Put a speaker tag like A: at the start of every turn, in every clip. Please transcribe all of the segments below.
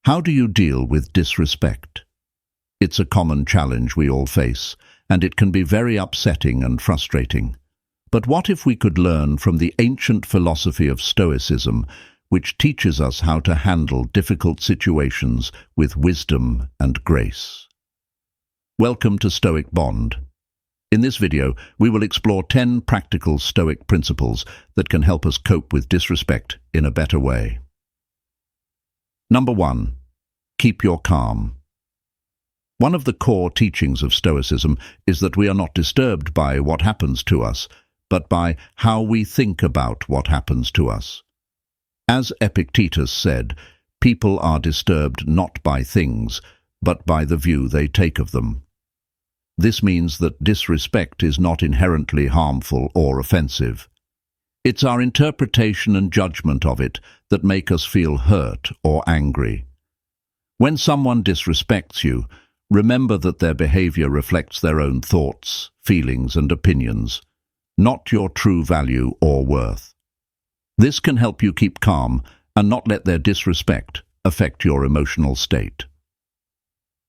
A: How do you deal with disrespect? It's a common challenge we all face, and it can be very upsetting and frustrating. But what if we could learn from the ancient philosophy of Stoicism, which teaches us how to handle difficult situations with wisdom and grace? Welcome to Stoic Bond. In this video, we will explore 10 practical Stoic principles that can help us cope with disrespect in a better way. Number 1. Keep your calm. One of the core teachings of Stoicism is that we are not disturbed by what happens to us, but by how we think about what happens to us. As Epictetus said, people are disturbed not by things, but by the view they take of them. This means that disrespect is not inherently harmful or offensive. It's our interpretation and judgment of it that make us feel hurt or angry. When someone disrespects you, remember that their behavior reflects their own thoughts, feelings, and opinions, not your true value or worth. This can help you keep calm and not let their disrespect affect your emotional state.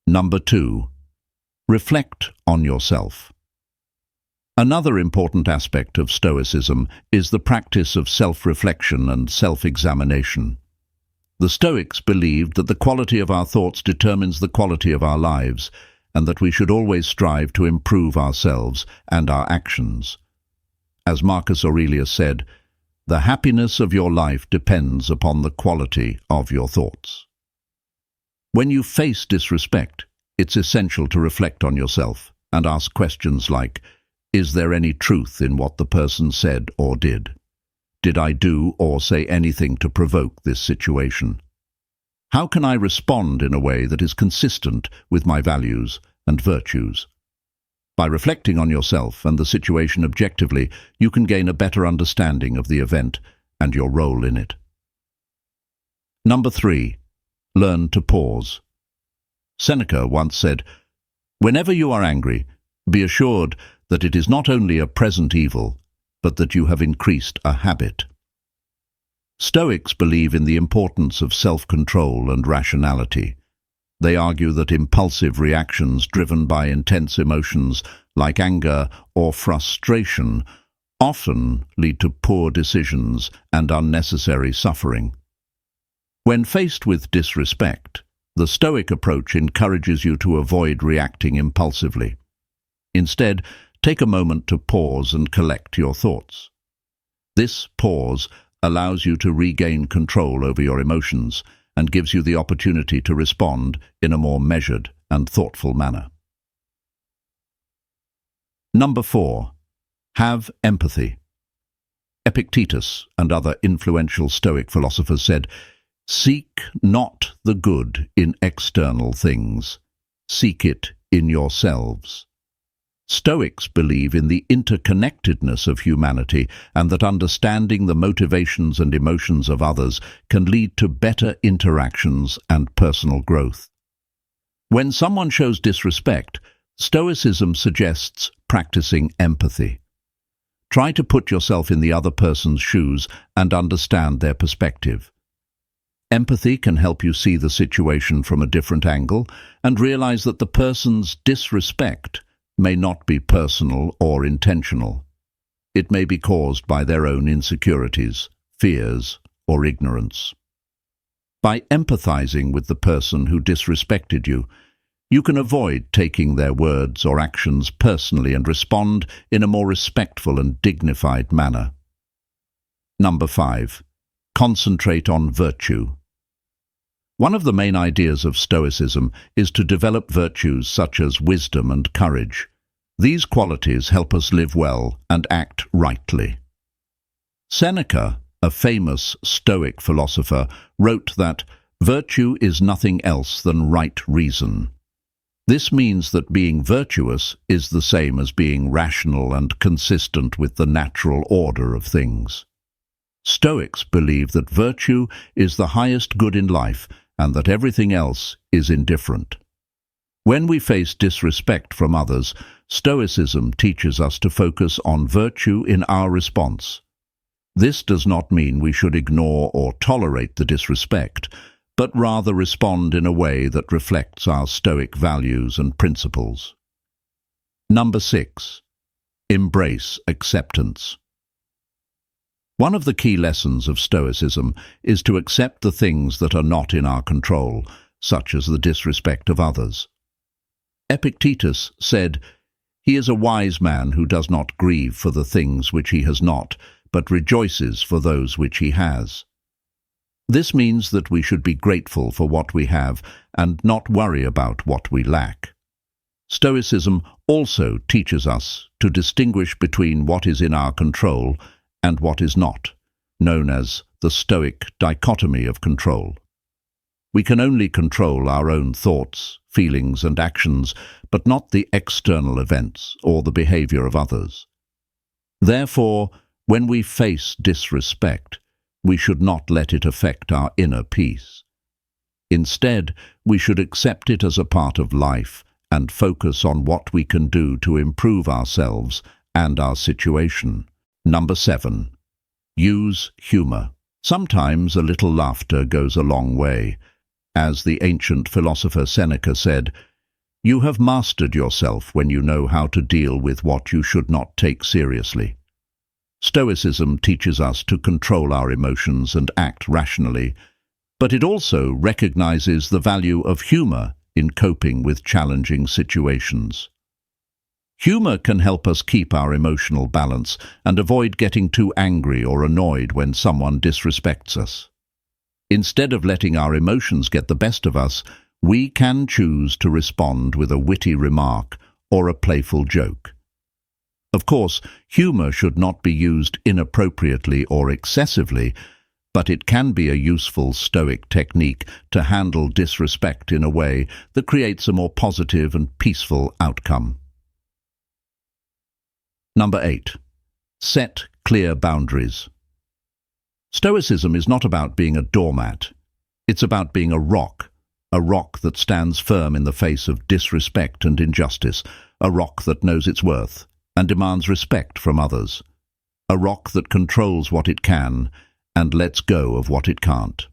A: Number 2. Reflect on yourself. Another important aspect of Stoicism is the practice of self-reflection and self-examination. The Stoics believed that the quality of our thoughts determines the quality of our lives, and that we should always strive to improve ourselves and our actions. As Marcus Aurelius said, "The happiness of your life depends upon the quality of your thoughts." When you face disrespect, it's essential to reflect on yourself and ask questions like, is there any truth in what the person said or did? Did I do or say anything to provoke this situation? How can I respond in a way that is consistent with my values and virtues? By reflecting on yourself and the situation objectively, you can gain a better understanding of the event and your role in it. Number 3. Learn to pause. Seneca once said, "Whenever you are angry, be assured that it is not only a present evil, but that you have increased a habit." Stoics believe in the importance of self-control and rationality. They argue that impulsive reactions driven by intense emotions like anger or frustration often lead to poor decisions and unnecessary suffering. When faced with disrespect, the Stoic approach encourages you to avoid reacting impulsively. Instead, take a moment to pause and collect your thoughts. This pause allows you to regain control over your emotions and gives you the opportunity to respond in a more measured and thoughtful manner. Number 4. Have empathy. Epictetus and other influential Stoic philosophers said, "Seek not the good in external things, seek it in yourselves." Stoics believe in the interconnectedness of humanity and that understanding the motivations and emotions of others can lead to better interactions and personal growth. When someone shows disrespect, Stoicism suggests practicing empathy. Try to put yourself in the other person's shoes and understand their perspective. Empathy can help you see the situation from a different angle and realize that the person's disrespect may not be personal or intentional. It may be caused by their own insecurities, fears, or ignorance. By empathizing with the person who disrespected you, you can avoid taking their words or actions personally and respond in a more respectful and dignified manner. Number 5. Concentrate on virtue. One of the main ideas of Stoicism is to develop virtues such as wisdom and courage. These qualities help us live well and act rightly. Seneca, a famous Stoic philosopher, wrote that virtue is nothing else than right reason. This means that being virtuous is the same as being rational and consistent with the natural order of things. Stoics believe that virtue is the highest good in life and that everything else is indifferent. When we face disrespect from others, Stoicism teaches us to focus on virtue in our response. This does not mean we should ignore or tolerate the disrespect, but rather respond in a way that reflects our Stoic values and principles. Number 6. Embrace acceptance. One of the key lessons of Stoicism is to accept the things that are not in our control, such as the disrespect of others. Epictetus said, "He is a wise man who does not grieve for the things which he has not, but rejoices for those which he has." This means that we should be grateful for what we have and not worry about what we lack. Stoicism also teaches us to distinguish between what is in our control and what is not, known as the Stoic dichotomy of control. We can only control our own thoughts, feelings, and actions, but not the external events or the behavior of others. Therefore, when we face disrespect, we should not let it affect our inner peace. Instead, we should accept it as a part of life and focus on what we can do to improve ourselves and our situation. Number 7. Use humor. Sometimes a little laughter goes a long way. As the ancient philosopher Seneca said, "You have mastered yourself when you know how to deal with what you should not take seriously." Stoicism teaches us to control our emotions and act rationally, but it also recognizes the value of humor in coping with challenging situations. Humor can help us keep our emotional balance and avoid getting too angry or annoyed when someone disrespects us. Instead of letting our emotions get the best of us, we can choose to respond with a witty remark or a playful joke. Of course, humor should not be used inappropriately or excessively, but it can be a useful Stoic technique to handle disrespect in a way that creates a more positive and peaceful outcome. Number 8. Set clear boundaries. Stoicism is not about being a doormat. It's about being a rock that stands firm in the face of disrespect and injustice, a rock that knows its worth and demands respect from others, a rock that controls what it can and lets go of what it can't.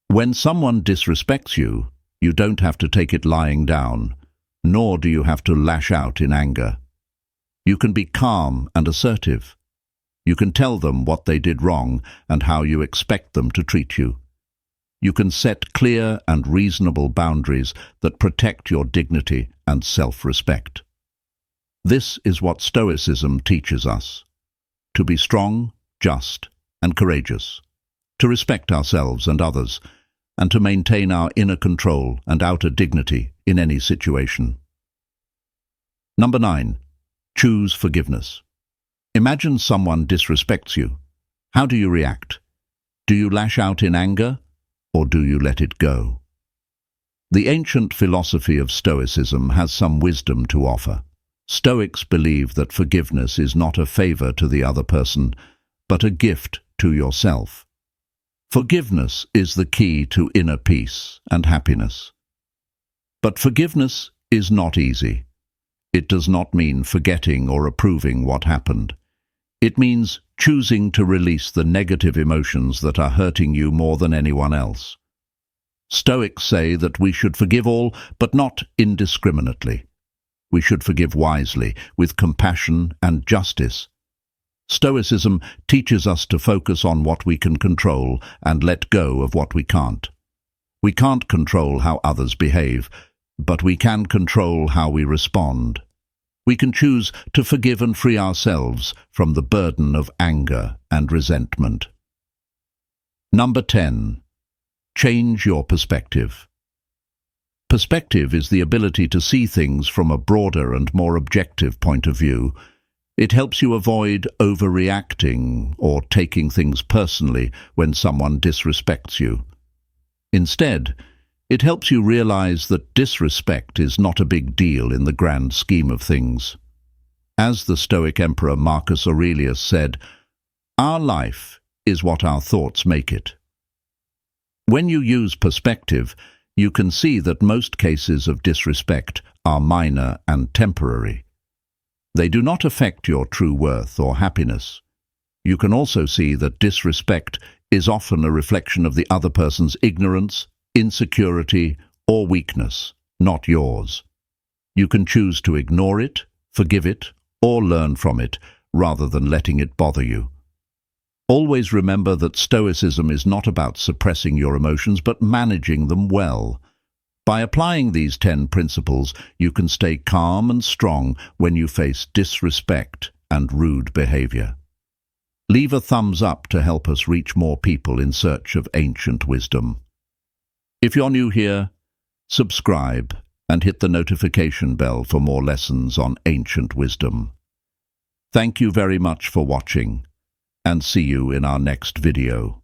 A: When someone disrespects you, you don't have to take it lying down, nor do you have to lash out in anger. You can be calm and assertive. You can tell them what they did wrong and how you expect them to treat you. You can set clear and reasonable boundaries that protect your dignity and self-respect. This is what Stoicism teaches us: to be strong, just, and courageous, to respect ourselves and others, and to maintain our inner control and outer dignity in any situation. Number 9. Choose forgiveness. Imagine someone disrespects you. How do you react? Do you lash out in anger, or do you let it go? The ancient philosophy of Stoicism has some wisdom to offer. Stoics believe that forgiveness is not a favor to the other person, but a gift to yourself. Forgiveness is the key to inner peace and happiness. But forgiveness is not easy. It does not mean forgetting or approving what happened. It means choosing to release the negative emotions that are hurting you more than anyone else. Stoics say that we should forgive all, but not indiscriminately. We should forgive wisely, with compassion and justice. Stoicism teaches us to focus on what we can control and let go of what we can't. We can't control how others behave, but we can control how we respond. We can choose to forgive and free ourselves from the burden of anger and resentment. Number 10. Change your perspective. Perspective is the ability to see things from a broader and more objective point of view. It helps you avoid overreacting or taking things personally when someone disrespects you. Instead, it helps you realize that disrespect is not a big deal in the grand scheme of things. As the Stoic Emperor Marcus Aurelius said, "Our life is what our thoughts make it." When you use perspective, you can see that most cases of disrespect are minor and temporary. They do not affect your true worth or happiness. You can also see that disrespect is often a reflection of the other person's ignorance, insecurity, or weakness, not yours. You can choose to ignore it, forgive it, or learn from it, rather than letting it bother you. Always remember that Stoicism is not about suppressing your emotions, but managing them well. By applying these 10 principles, you can stay calm and strong when you face disrespect and rude behavior. Leave a thumbs up to help us reach more people in search of ancient wisdom. If you're new here, subscribe and hit the notification bell for more lessons on ancient wisdom. Thank you very much for watching, and see you in our next video.